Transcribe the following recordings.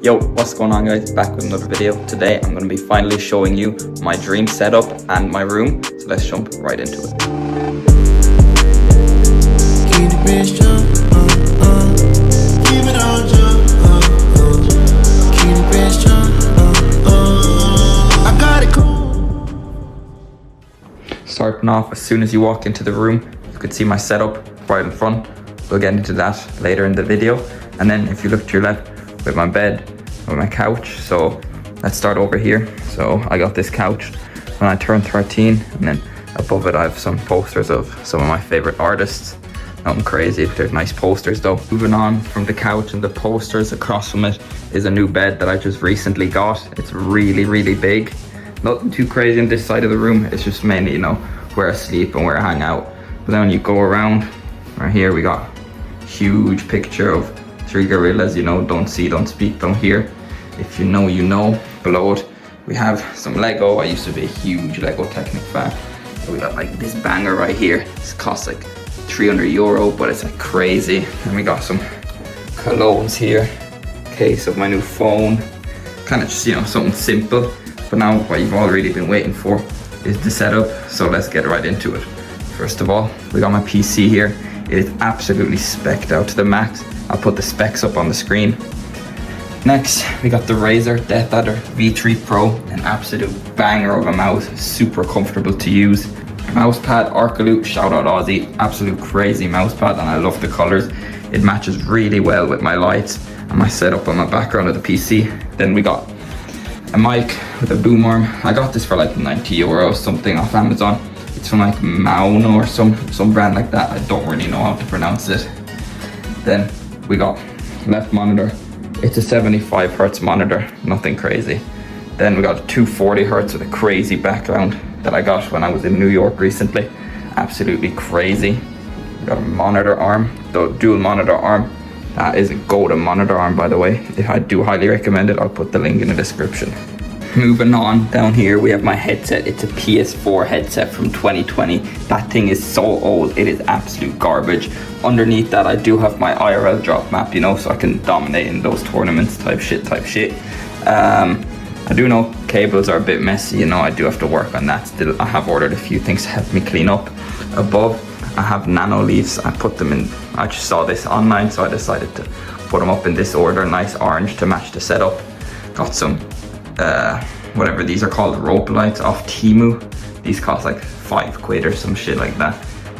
Yo, what's going on guys? Back with another video. Today I'm going to be finally showing you my dream setup and my room. So let's jump right into it. Keep the bass jump, keep it on jump, keep the bass jump, I got it cool. Starting off, as soon as you walk into the room, you can see my setup right in front. We'll get into that later in the video. And then if you look to your left, with my bed, with my couch. So let's start over here. So I got this couch when I turned 13, and then above it I have some posters of some of my favorite artists. Nothing crazy, there's nice posters though. Moving on from the couch and the posters, across from it is a new bed that I just recently got. It's really big. Nothing too crazy on this side of the room. It's just mainly, you know, where I sleep and where I hang out. But then when you go around, right here we got huge picture of 3 gorillas, you know, don't see, don't speak, don't hear. If you know, you know. Below it, we have some Lego. I used to be a huge Lego Technic fan. We got like this banger right here. This costs like €300, but it's like crazy. And we got some colognes here. Case of my new phone. Kind of just, you know, something simple. But now what you've all really been waiting for is the setup. So let's get right into it. First of all, we got my PC here. It is absolutely spec'd out to the max. I'll put the specs up on the screen. Next, we got the Razer DeathAdder V3 Pro, an absolute banger of a mouse, super comfortable to use. Mousepad Arcaloot, shout out Aussie, absolute crazy mousepad, and I love the colors. It matches really well with my lights and my setup on my background of the PC. Then we got a mic with a boom arm. I got this for like €90 something off Amazon. It's from like Mauno or some brand like that. I don't really know how to pronounce it. Then we got left monitor. It's a 75 Hz monitor, nothing crazy. Then we got a 240 Hz with a crazy background that I got when I was in New York recently. Absolutely crazy. We got a monitor arm, the dual monitor arm. That is a golden monitor arm, by the way. If I do highly recommend it, I'll put the link in the description. Moving on, down here we have my headset. It's a PS4 headset from 2020. That thing is so old, it is absolute garbage. Underneath that I do have my IRL drop map, you know, so I can dominate in those tournaments type shit. I do know cables are a bit messy, you know, I do have to work on that still. I have ordered a few things to help me clean up. Above, I have nano leaves. I put them in, I just saw this online, so I decided to put them up in this order, nice orange to match the setup. Got some whatever these are called, rope lights off Temu. These cost like £5 or some shit like that.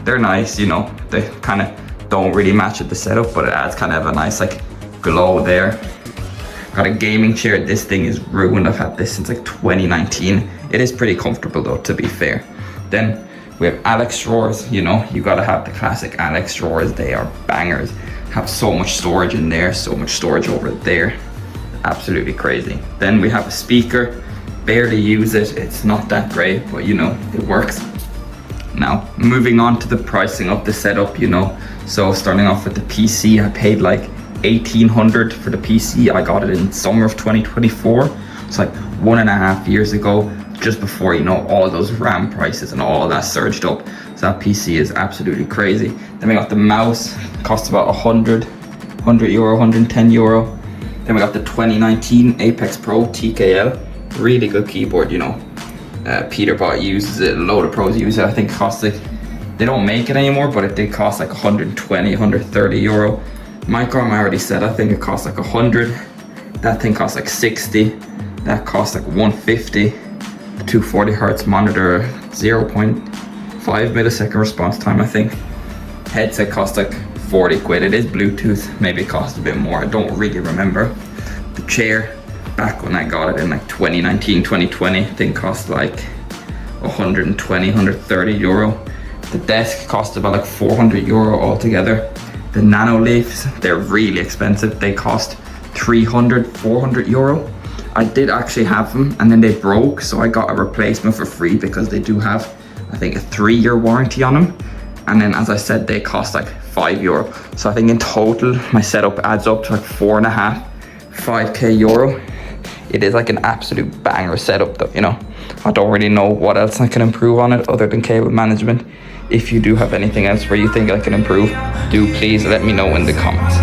They're nice, you know, they kind of don't really match with the setup, but it adds kind of a nice like glow there. Got a gaming chair. This thing is ruined. I've had this since like 2019. It is pretty comfortable though, to be fair. Then we have Alex drawers. You know, you gotta have the classic Alex drawers. They are bangers. Have so much storage in there, so much storage over there. Absolutely crazy. Then we have a speaker. Barely use it. It's not that great, but you know, it works. Now, moving on to the pricing of the setup, you know. So starting off with the PC, I paid like $1,800 for the PC. I got it in summer of 2024. It's like 1.5 years ago, just before, you know, all those RAM prices and all that surged up. So that PC is absolutely crazy. Then we got the mouse, cost about €100, €110. Then we got the 2019 Apex Pro TKL, really good keyboard, you know. Peterbot uses it, a load of pros use it. I think it costs like, they don't make it anymore, but it did cost like €120, €130. Mic arm, I already said, I think it costs like 100. That thing costs like 60. That costs like 150. The 240 Hz monitor, 0.5 millisecond response time, I think. Headset costs like £40. It is Bluetooth, maybe it costs a bit more, I don't really remember. The chair, back when I got it in like 2019, 2020, I think cost like €120, €130. The desk cost about like €400 altogether. The nano leaves, they're really expensive. They cost €300, €400. I did actually have them and then they broke, so I got a replacement for free because they do have, I think, a 3-year warranty on them. And then, as I said, they cost like €5. So I think in total, my setup adds up to like €4.5, €5K. It is like an absolute banger setup though, you know. I don't really know what else I can improve on it other than cable management. If you do have anything else where you think I can improve, do please let me know in the comments.